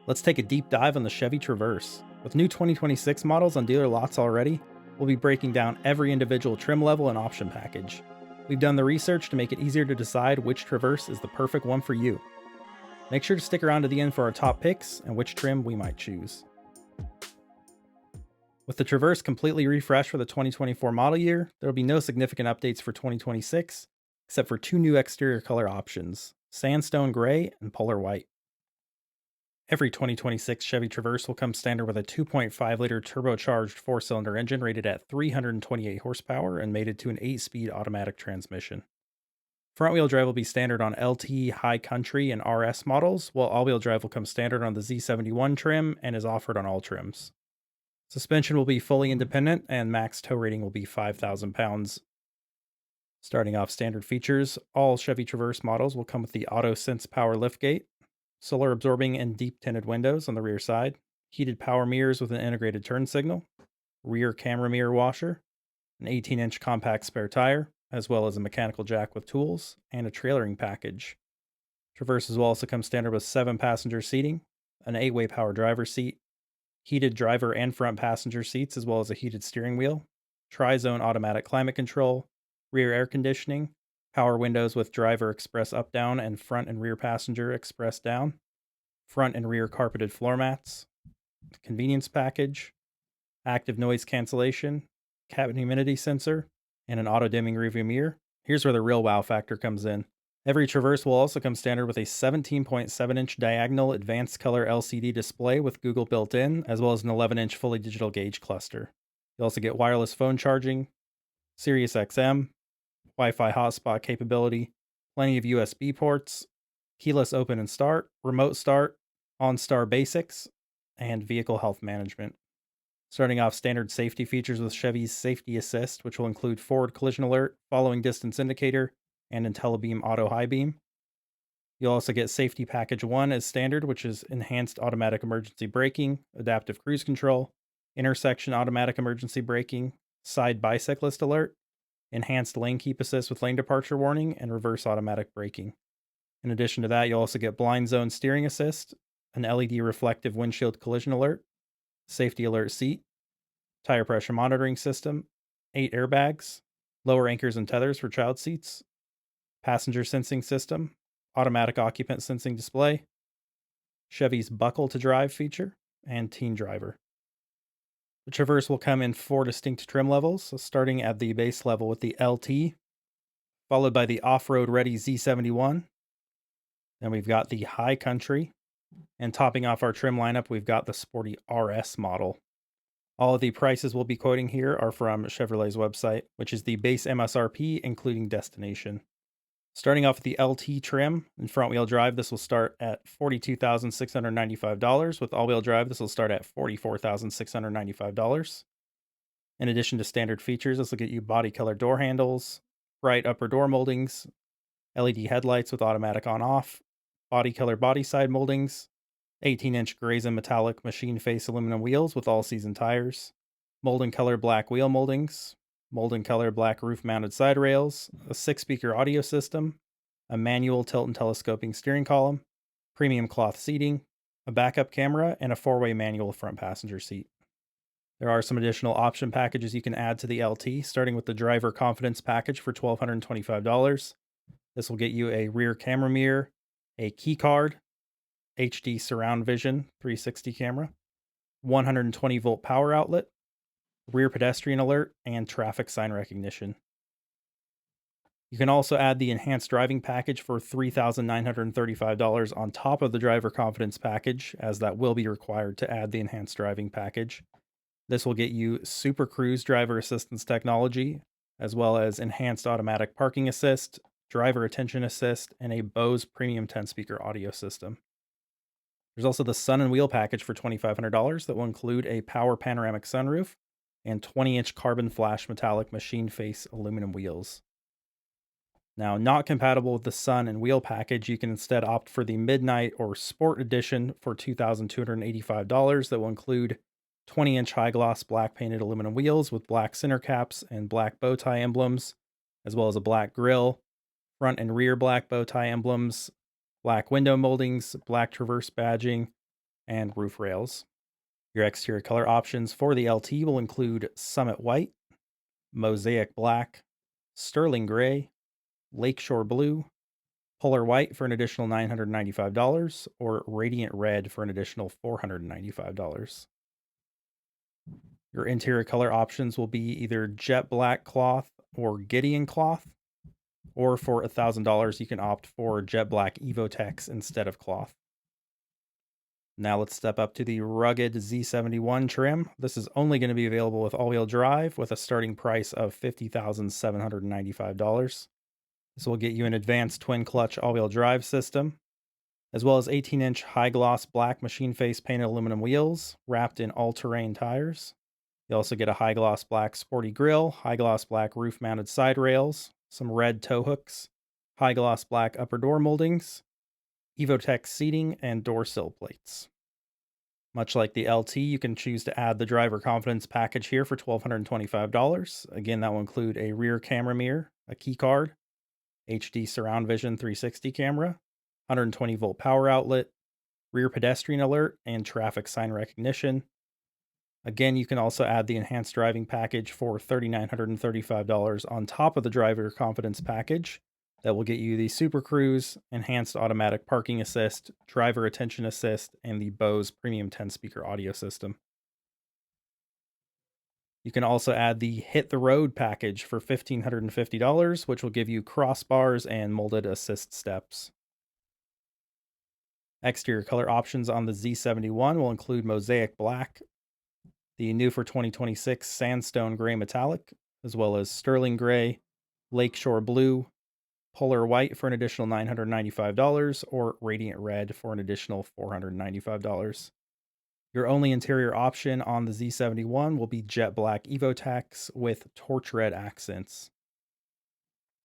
Let's take a deep dive on the Chevy Traverse. With new 2026 models on dealer lots already, we'll be breaking down every individual trim level and option package. We've done the research to make it easier to decide which Traverse is the perfect one for you. Make sure to stick around to the end for our top picks and which trim we might choose. With the Traverse completely refreshed for the 2024 model year, there will be no significant updates for 2026, except for two new exterior color options, sandstone gray and polar white. Every 2026 Chevy Traverse will come standard with a 2.5-liter turbocharged 4-cylinder engine rated at 328 horsepower and mated to an 8-speed automatic transmission. Front-wheel drive will be standard on LT, High Country, and RS models, while all-wheel drive will come standard on the Z71 trim and is offered on all trims. Suspension will be fully independent, and max tow rating will be 5,000 pounds. Starting off standard features, all Chevy Traverse models will come with the Auto Sense power liftgate, solar absorbing and deep tinted windows on the rear side, heated power mirrors with an integrated turn signal, rear camera mirror washer, an 18-inch compact spare tire, as well as a mechanical jack with tools, and a trailering package. Traverses will also come standard with 7-passenger seating, an 8-way power driver seat, heated driver and front passenger seats, as well as a heated steering wheel, tri-zone automatic climate control, rear air conditioning, power windows with driver express up-down and front and rear passenger express down, front and rear carpeted floor mats, convenience package, active noise cancellation, cabin humidity sensor, and an auto-dimming rearview mirror. Here's where the real wow factor comes in. Every Traverse will also come standard with a 17.7-inch diagonal advanced color LCD display with Google built in, as well as an 11-inch fully digital gauge cluster. You'll also get wireless phone charging, Sirius XM, Wi-Fi hotspot capability, plenty of USB ports, keyless open and start, remote start, OnStar Basics, and vehicle health management. Starting off standard safety features with Chevy's Safety Assist, which will include forward collision alert, following distance indicator, and IntelliBeam Auto High Beam. You'll also get Safety Package 1 as standard, which is enhanced automatic emergency braking, adaptive cruise control, intersection automatic emergency braking, side bicyclist alert, enhanced lane keep assist with lane departure warning, and reverse automatic braking. In addition to that, you'll also get blind zone steering assist, an LED reflective windshield collision alert, safety alert seat, tire pressure monitoring system, 8 airbags, lower anchors and tethers for child seats, passenger sensing system, automatic occupant sensing display, Chevy's buckle to drive feature, and teen driver. The Traverse will come in 4 distinct trim levels, so starting at the base level with the LT, followed by the off-road ready Z71. Then we've got the High Country, and topping off our trim lineup, we've got the sporty RS model. All of the prices we'll be quoting here are from Chevrolet's website, which is the base MSRP, including destination. Starting off with the LT trim and front-wheel drive, this will start at $42,695. With all-wheel drive, this will start at $44,695. In addition to standard features, this will get you body color door handles, bright upper door moldings, LED headlights with automatic on-off, body color body side moldings, 18-inch Grazen metallic machine face aluminum wheels with all-season tires, mold and color black wheel moldings, mold and color black roof-mounted side rails, a 6-speaker audio system, a manual tilt and telescoping steering column, premium cloth seating, a backup camera, and a 4-way manual front passenger seat. There are some additional option packages you can add to the LT, starting with the Driver Confidence Package for $1,225. This will get you a rear camera mirror, a key card, HD surround vision 360 camera, 120-volt power outlet, rear pedestrian alert, and traffic sign recognition. You can also add the enhanced driving package for $3,935 on top of the driver confidence package, as that will be required to add the enhanced driving package. This will get you Super Cruise driver assistance technology, as well as enhanced automatic parking assist, driver attention assist, and a Bose premium 10-speaker audio system. There's also the Sun and Wheel package for $2,500 that will include a power panoramic sunroof and 20-inch carbon flash metallic machine face aluminum wheels. Now, not compatible with the Sun and Wheel package, you can instead opt for the Midnight or Sport Edition for $2,285 that will include 20-inch high-gloss black painted aluminum wheels with black center caps and black bow tie emblems, as well as a black grille, front and rear black bow tie emblems, black window moldings, black Traverse badging, and roof rails. Your exterior color options for the LT will include Summit White, Mosaic Black, Sterling Gray, Lakeshore Blue, Polar White for an additional $995, or Radiant Red for an additional $495. Your interior color options will be either jet black cloth or Gideon cloth, or for $1,000, you can opt for jet black Evotex instead of cloth. Now let's step up to the rugged Z71 trim. This is only going to be available with all-wheel drive with a starting price of $50,795. This will get you an advanced twin-clutch all-wheel drive system, as well as 18-inch high-gloss black machine face painted aluminum wheels wrapped in all-terrain tires. You also get a high-gloss black sporty grille, high-gloss black roof-mounted side rails, some red tow hooks, high-gloss black upper door moldings, Evotex seating, and door sill plates. Much like the LT, you can choose to add the driver confidence package here for $1,225. Again, that will include a rear camera mirror, a key card, HD surround vision 360 camera, 120 volt power outlet, rear pedestrian alert, and traffic sign recognition. Again, you can also add the enhanced driving package for $3,935 on top of the driver confidence package. That will get you the Super Cruise, enhanced automatic parking assist, driver attention assist, and the Bose premium 10-speaker audio system. You can also add the Hit the Road package for $1,550, which will give you crossbars and molded assist steps. Exterior color options on the Z71 will include Mosaic Black, the new for 2026 Sandstone Gray Metallic, as well as Sterling Gray, Lakeshore Blue, Polar White for an additional $995, or Radiant Red for an additional $495. Your only interior option on the Z71 will be Jet Black Evotex with torch red accents.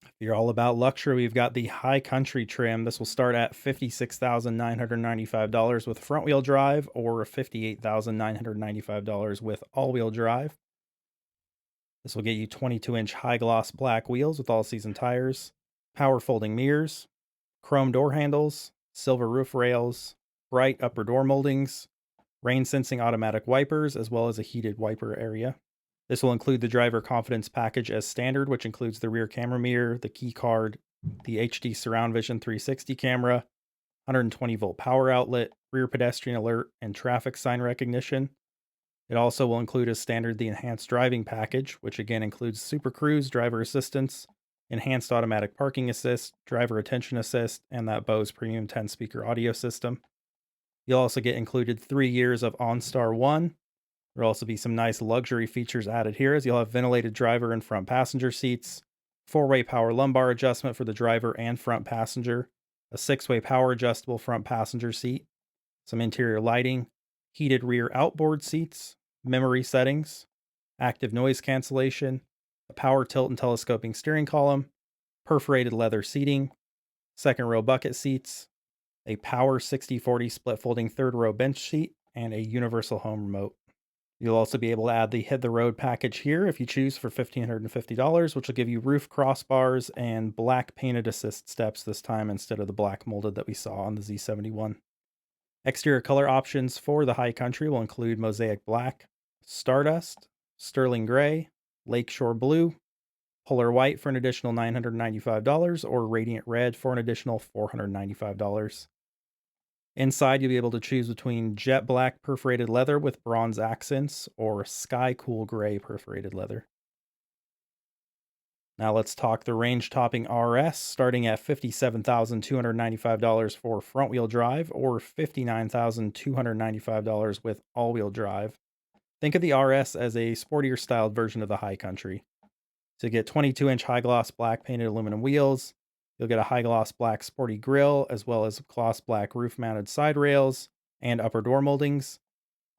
If you're all about luxury, we've got the High Country trim. This will start at $56,995 with front wheel drive, or $58,995 with all wheel drive. This will get you 22-inch high gloss black wheels with all season tires, power folding mirrors, chrome door handles, silver roof rails, bright upper door moldings, rain sensing automatic wipers, as well as a heated wiper area. This will include the driver confidence package as standard, which includes the rear camera mirror, the key card, the HD surround vision 360 camera, 120 volt power outlet, rear pedestrian alert, and traffic sign recognition. It also will include as standard the enhanced driving package, which again includes Super Cruise, driver assistance, enhanced automatic parking assist, driver attention assist, and that Bose premium 10-speaker audio system. You'll also get included 3 years of OnStar One. There'll also be some nice luxury features added here, as you'll have ventilated driver and front passenger seats, 4-way power lumbar adjustment for the driver and front passenger, a 6-way power adjustable front passenger seat, some interior lighting, heated rear outboard seats, memory settings, active noise cancellation, a power tilt and telescoping steering column, perforated leather seating, second row bucket seats, a power 60/40 split folding third row bench seat, and a universal home remote. You'll also be able to add the Hit the Road package here if you choose for $1,550, which will give you roof crossbars and black painted assist steps this time instead of the black molded that we saw on the Z71. Exterior color options for the High Country will include Mosaic Black, Stardust, Sterling Gray, Lakeshore Blue, Polar White for an additional $995, or Radiant Red for an additional $495. Inside, you'll be able to choose between jet black perforated leather with bronze accents or sky cool gray perforated leather. Now let's talk the range-topping RS, starting at $57,295 for front-wheel drive, or $59,295 with all-wheel drive. Think of the RS as a sportier styled version of the High Country. To get 22-inch high-gloss black painted aluminum wheels, you'll get a high-gloss black sporty grille, as well as gloss black roof-mounted side rails and upper door moldings.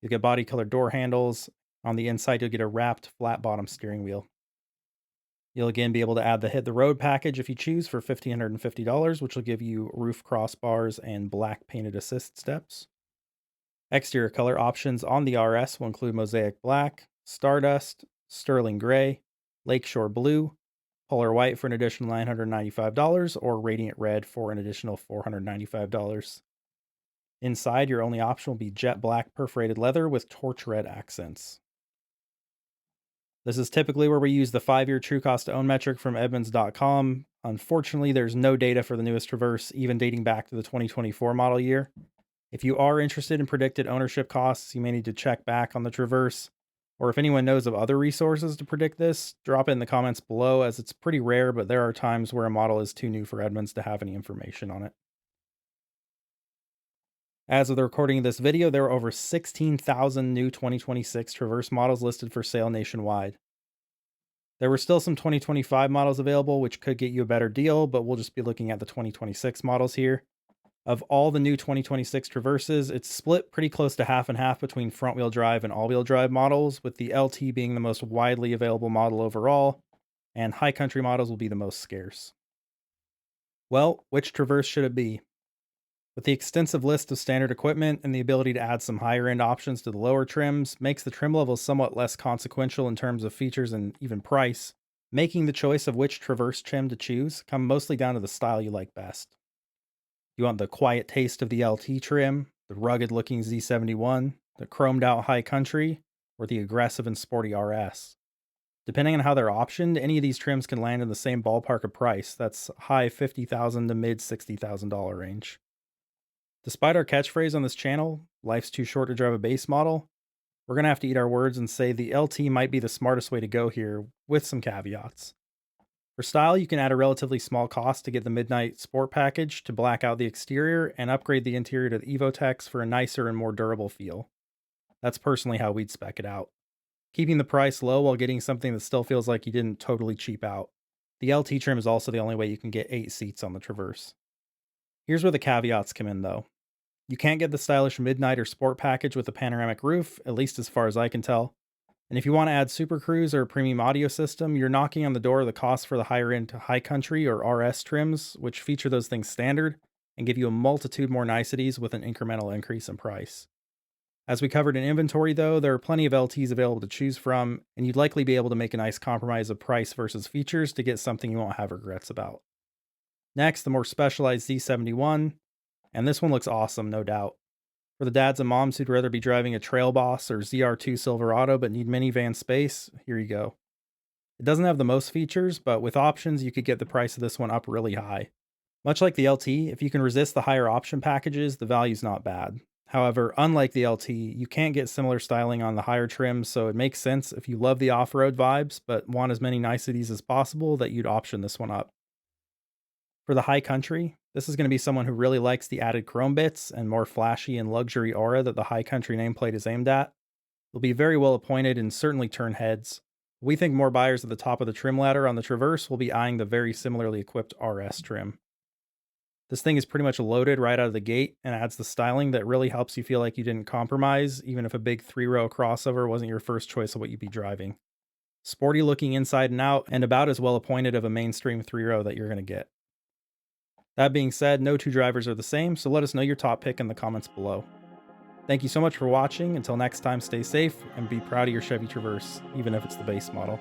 You'll get body-colored door handles. On the inside, you'll get a wrapped flat-bottom steering wheel. You'll again be able to add the Hit the Road package if you choose for $1,550, which will give you roof crossbars and black painted assist steps. Exterior color options on the RS will include Mosaic Black, Stardust, Sterling Gray, Lakeshore Blue, Polar White for an additional $995, or Radiant Red for an additional $495. Inside, your only option will be jet black perforated leather with torch red accents. This is typically where we use the 5-year true cost to own metric from Edmunds.com. Unfortunately, there's no data for the newest Traverse, even dating back to the 2024 model year. If you are interested in predicted ownership costs, you may need to check back on the Traverse. Or if anyone knows of other resources to predict this, drop it in the comments below, as it's pretty rare, but there are times where a model is too new for Edmunds to have any information on it. As of the recording of this video, there are over 16,000 new 2026 Traverse models listed for sale nationwide. There were still some 2025 models available, which could get you a better deal, but we'll just be looking at the 2026 models here. Of all the new 2026 Traverses, it's split pretty close to half and half between front-wheel drive and all-wheel drive models, with the LT being the most widely available model overall, and high country models will be the most scarce. Well, which Traverse should it be? With the extensive list of standard equipment and the ability to add some higher-end options to the lower trims, makes the trim levels somewhat less consequential in terms of features and even price, making the choice of which Traverse trim to choose come mostly down to the style you like best. You want the quiet taste of the LT trim, the rugged-looking Z71, the chromed-out high country, or the aggressive and sporty RS. Depending on how they're optioned, any of these trims can land in the same ballpark of price, that's high $50,000 to mid $60,000 range. Despite our catchphrase on this channel, life's too short to drive a base model, we're going to have to eat our words and say the LT might be the smartest way to go here, with some caveats. For style, you can add a relatively small cost to get the Midnight Sport package to black out the exterior and upgrade the interior to the Evotex for a nicer and more durable feel. That's personally how we'd spec it out. Keeping the price low while getting something that still feels like you didn't totally cheap out. The LT trim is also the only way you can get 8 seats on the Traverse. Here's where the caveats come in though. You can't get the stylish Midnight or Sport package with a panoramic roof, at least as far as I can tell. And if you want to add Super Cruise or a premium audio system, you're knocking on the door of the cost for the higher end High Country or RS trims, which feature those things standard and give you a multitude more niceties with an incremental increase in price. As we covered in inventory though, there are plenty of LTs available to choose from, and you'd likely be able to make a nice compromise of price versus features to get something you won't have regrets about. Next, the more specialized Z71, and this one looks awesome, no doubt. For the dads and moms who'd rather be driving a Trail Boss or ZR2 Silverado but need minivan space, here you go. It doesn't have the most features, but with options you could get the price of this one up really high. Much like the LT, if you can resist the higher option packages, the value's not bad. However, unlike the LT, you can't get similar styling on the higher trims, so it makes sense if you love the off-road vibes but want as many niceties as possible that you'd option this one up. For the high country, this is going to be someone who really likes the added chrome bits and more flashy and luxury aura that the high country nameplate is aimed at. They'll be very well appointed and certainly turn heads. We think more buyers at the top of the trim ladder on the Traverse will be eyeing the very similarly equipped RS trim. This thing is pretty much loaded right out of the gate and adds the styling that really helps you feel like you didn't compromise, even if a big 3-row crossover wasn't your first choice of what you'd be driving. Sporty looking inside and out, and about as well appointed of a mainstream 3-row that you're going to get. That being said, no two drivers are the same, so let us know your top pick in the comments below. Thank you so much for watching. Until next time, stay safe and be proud of your Chevy Traverse, even if it's the base model.